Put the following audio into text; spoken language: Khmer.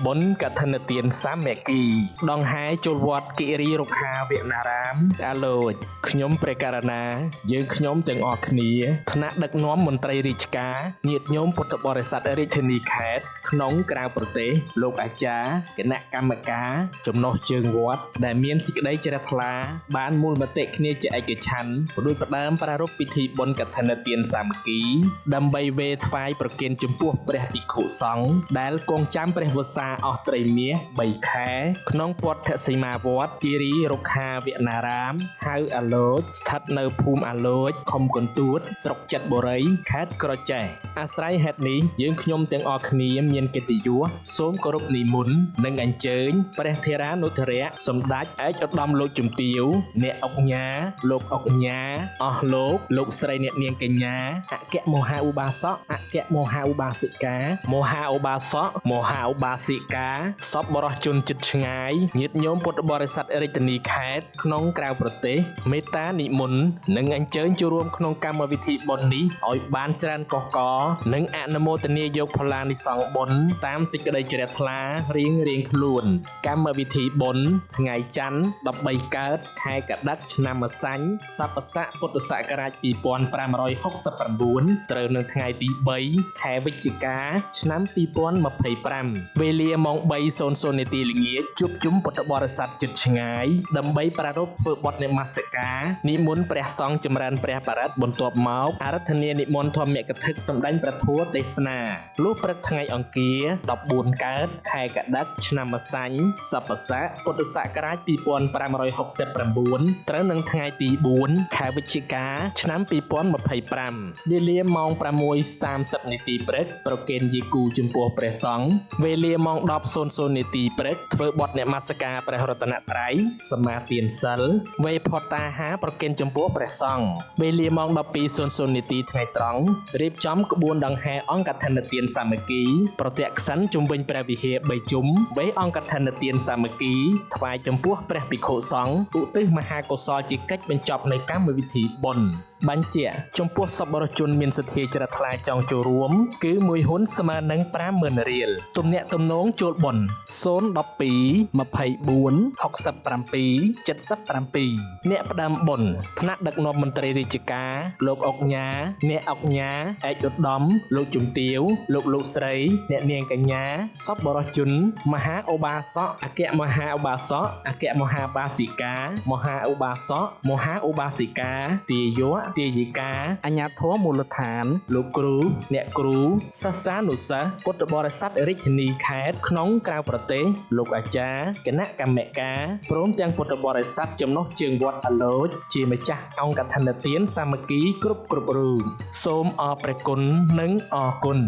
បុណ្យកឋិនទានសាមគ្គីដងហាយចូលវត្តគិរីរុក្ខាវនារាមអាឡូចខ្ញុំព្រះករណាយើងខ្ញុំទាំងអស់គ្នាថ្នាក់ដឹកនាំមន្ត្រីរាជការញាតិញោមពុទ្ធបរិស័ទរាជធានីខេត្តក្នុងក្រៅប្រទេសលោកអាចារ្យគណៈកម្មការចំណុះជើងវត្តដែលមានសេចក្តីជ្រះថ្លាបានមូលមតិគ្នាជាឯកច្ឆន្ទផ្ដួចផ្ដើមប្រារព្ធពិធីបុណ្យកឋិនទានសាមគ្គីដើម្បីវេថ្វាយប្រគេនចំពោះព្រះភិក្ខុសង្ឃដែលគង់ចាំព្រះវស្សាអស់ត្រីមាស3ខែក្នុងពុទ្ធសីមាវត្តគិរីរុក្ខាវនារាមហៅអាឡូចស្ថិតនៅភូមិអាឡូចឃុំកន្ទួតស្រុកចិត្តបុរីខេត្តក្រចេះអាស្រ័យហេតុនេះយើងខ្ញុំទាំងអស់គ្នាមានកិត្តិយសសូមគោរពនិមន្តនិងអញ្ជើញព្រះថេរានុថរៈសម្ដេចឯកឧត្តមលោកជំទាវអ្នកអង្គញាលោកអង្គញាអស់លោកស្រីអ្នកនាងកញ្ញាអគ្គមហាឧបាសកអគ្គមហាឧបាសិកាមហាឧបាសកមហាឧបាសិកាសពបរិសជនចិត្តឆ្ងាយញាតិញោមពុទ្ធបរិស័ទរាជធានីខេត្តក្នុងក្រៅប្រទេសមេត្តានិមន្តនិងអញ្ជើញចូលរួមក្នុងកម្មវិធីបុណ្យនេះឲ្យបានច្រើនកុះករនិងអនុមោទនាយកផល្លានិសង្ឃបុណ្យតាមសេចក្តីជ្រះថ្លារៀងខ្លួនកម្មវិធីបុណ្យថ្ងៃច័ន្ទ13កើតខែកដិកឆ្នាំម្សាញ់សប្បស័កពុទ្ធសករាជ2569ត្រូវនៅថ្ងៃទី3ខែវិច្ឆិកាឆ្នាំ2025វេលាម៉ោង 3:00 នាទីល្ងាចជួបជុំពុទ្ធបរិស័ទជិតឆ្ងាយដើម្បីប្រារព្ធធ្វើបុណ្យនមស្ការនិមន្តព្រះសង្ឃចម្រើនព្រះបរិត្តបន្ទាប់មកអារាធនានិមន្តធម្មកថាសម្ដែងព្រះធម៌ទេសនាលុះព្រឹកថ្ងៃអង្គារ14កើតខែកដិកឆ្នាំម្សាញ់សប្បស័កពុទ្ធសករាជ2569ត្រូវនឹងថ្ងៃទី4ខែវិច្ឆិកាឆ្នាំ2025វេលាម៉ោង 6:30 នាទីព្រឹកប្រគេនយីគូចំពោះព្រះសង្ឃវេលាម៉ោង 10:00 នាទីព្រឹកធ្វើបុណ្យនមស្ការព្រះរតនត្រ័យសមាទានសិលវេផតាហារប្រគេនចំពោះព្រះសង្ឃវេលាម៉ោង 12:00 នាទីថ្ងៃត្រង់រៀបចំក្បួនដង្ហែអង្គកឋិនទានសាមគ្គីប្រទក្សិណជុំវិញព្រះវិហារ3ជុំវេអង្គកឋិនទានសាមគ្គីថ្វាយចំពោះព្រះភិក្ខុសង្ឃឧទ្ទិសមហាកុសលជាកិច្ចបញ្ចប់នៃកម្មវិធីបុណ្យបញ្ជាក់ចំពោះសប្បុរសជនមានសទ្ធាជ្រះថ្លាចង់ចូលរួមគឺ1ហ៊ុនស្មើនឹង 50,000 រៀលទំនាក់ទំនងចូលបុណ្យ012 24 67 77អ្នកផ្ដើមបុណ្យថ្នាក់ដឹកនាំមន្ត្រីរាជការលោកអង្គញាអ្នកអង្គញាឯកឧត្តមលោកជំទាវលោកស្រីអ្នកនាងកញ្ញាសប្បុរសជនមហាឧបាសកអគ្គមហាឧបាសកអគ្គមហាបាសិកាមហាឧបាសកមហាឧបាសិកាទាយកទាយិកាអញ្ញាធម៌មូលដ្ឋានលោកគ្រូអ្នកគ្រូសិស្សានុសិស្សពុទ្ធបរិស័ទរាជធានីខេត្តក្នុងក្រៅប្រទេសលោកអាចារ្យគណៈកម្មការព្រមទាំងពុទ្ធបរិស័ទចំណុះជើងវត្តអាឡូចជាម្ចាស់អង្គកឋិនទានសាមគ្គីគ្រប់រូបសូមអរព្រះគុណនិងអរគុណ